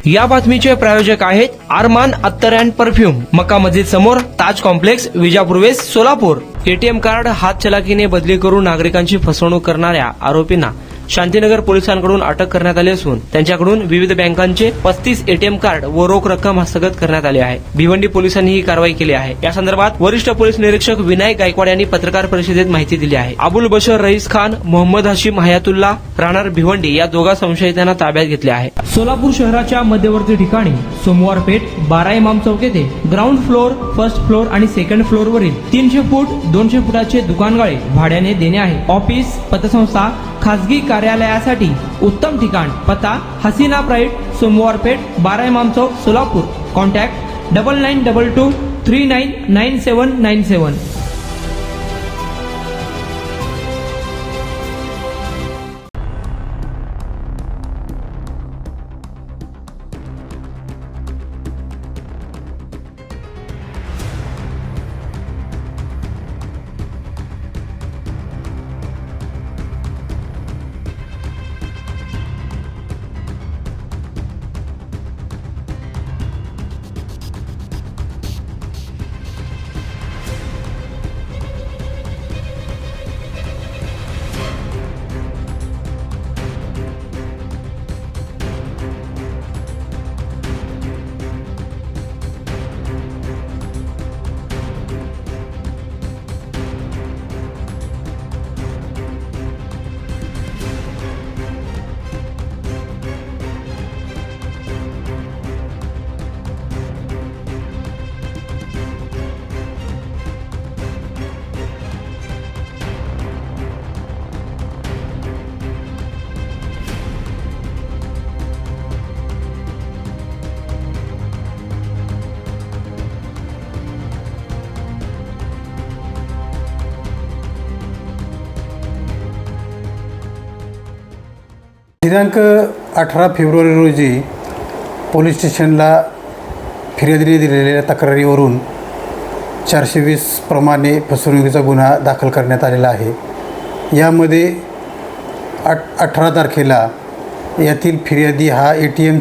या बातमीचे प्रायोजक आहेत अरमान अत्तर अँड परफ्यूम, मक्का मस्जिद समोर, Taj complex, Vijapur west, Solapur. ATM card हातचलाकीने बदली करून नागरिकांची फसवणूक करणाऱ्या आरोपींना शांतीनगर पोलिसांकडून अटक करण्यात आली असून त्यांच्याकडून विविध बँकांचे 35 एटीएम कार्ड व रोख रक्कम हस्तगत करण्यात आली आहे। भिवंडी पोलिसांनी ही कारवाई केली आहे। या संदर्भात वरिष्ठ पोलीस निरीक्षक विनायक गायकवाड यांनी पत्रकार परिषदेत माहिती दिली आहे। अबुल बशर रईस खान, मोहम्मद हशीम हयातुल्ला राहणार भिवंडी या दोघा संशयितांना ताब्यात घेतले आहे। सोलापूर शहराच्या मध्यवर्ती ठिकाणी सोमवार पेठ 12 इमाम चौक येथे ग्राउंड फ्लोर, फर्स्ट फ्लोर आणि सेकंड फ्लोर वरील 300 फूट 200 फुटाचे दुकानगाळे भाड्याने देणे आहे। ऑफिस, पतसंस्था, खासगी कार्यालयासाठी उत्तम ठिकाण। पत्ता हसीना प्राईड, सोमवार पेठ 12 इमाम चौक, सोलापूर। कॉन्टॅक्ट 9922 399797। दिनांक 18 फेब्रुवारी रोजी पोलीस स्टेशनला फिर्यादीने दिलेल्या तक्रारीवरून 420 प्रमाणे फसवणुकीचा गुन्हा दाखल करण्यात आलेला आहे। यामध्ये 18 तारखेला यातील फिर्यादी हा ATM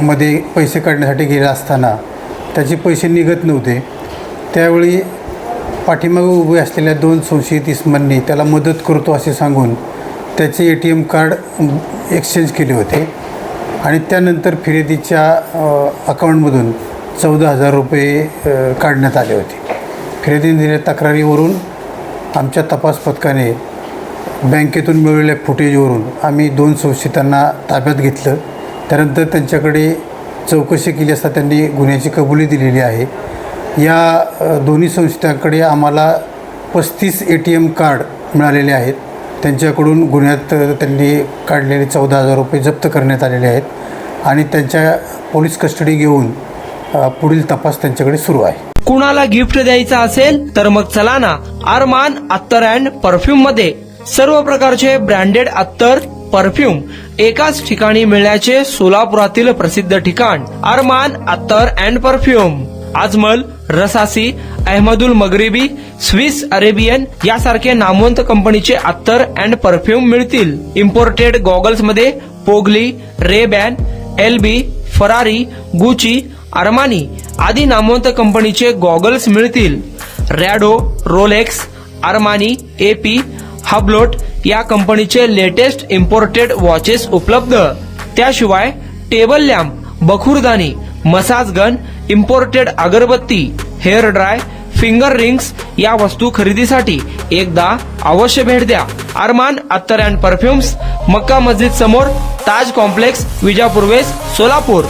मध्ये पैसे काढण्यासाठी गेला असताना त्याचे पैसे निघत नव्हते। त्यावेळी पाठीमागे उभे असलेल्या 2 संशयित इसमांनी त्याला मदत करतो असे सांगून त्याचे ATM कार्ड एक्सचेंज केले होते आणि त्यानंतर फिर्यादीच्या अकाउंटमधून 14,000 रुपये काढण्यात आले होते। फिर्यादीने दिलेल्या तक्रारीवरून आमच्या तपास पथकाने बँकेतून मिळवलेल्या फुटेजवरून आम्ही 2 संशयितांना ताब्यात घेतलं। त्यानंतर त्यांच्याकडे चौकशी केली असता त्यांनी गुन्ह्याची कबुली दिलेली आहे। या दोन्ही संशयितांकडे आम्हाला 35 ATM कार्ड मिळालेले आहेत। त्यांच्याकडून गुन्ह्यात त्यांनी काढलेले 14,000 रुपये जप्त करण्यात आलेले आहेत आणि त्यांच्या पोलीस कस्टडी घेऊन पुढील तपास त्यांच्याकडे सुरू आहे। कुणाला गिफ्ट द्यायचं असेल तर मग चला ना अरमान अत्तर अँड परफ्यूम मध्ये सर्व प्रकारचे ब्रँडेड अत्तर, परफ्यूम एकाच ठिकाणी मिळण्याचे सोलापुरातील प्रसिद्ध ठिकाण अरमान अत्तर and perfume. Ajmal, Rasasi, Ahmed Al Maghribi, Swiss Arabian यासारखे नामवंत कंपनीचे अत्तर अँड परफ्यूम मिळतील। इम्पोर्टेड गॉगल्स मध्ये पोगली, Ray Ban, LB, Ferrari, Gucci, Armani आदी नामवंत कंपनीचे गॉगल्स मिळतील। Rado, Rolex, Armani, AP, Hublot या कंपनीचे लेटेस्ट इम्पोर्टेड वॉचेस उपलब्ध। त्याशिवाय टेबल लॅम्प, बखुरदानी, मसाज गन, इम्पोर्टेड अगरबत्ती, हेअर ड्राय, फिंगर रिंग्स या वस्तू खरेदीसाठी एकदा अवश्य भेट द्या। अरमान अत्तर अँड परफ्यूम्स, मक्का मस्जिद समोर, ताज कॉम्प्लेक्स, विजापूर वेस्ट, सोलापूर।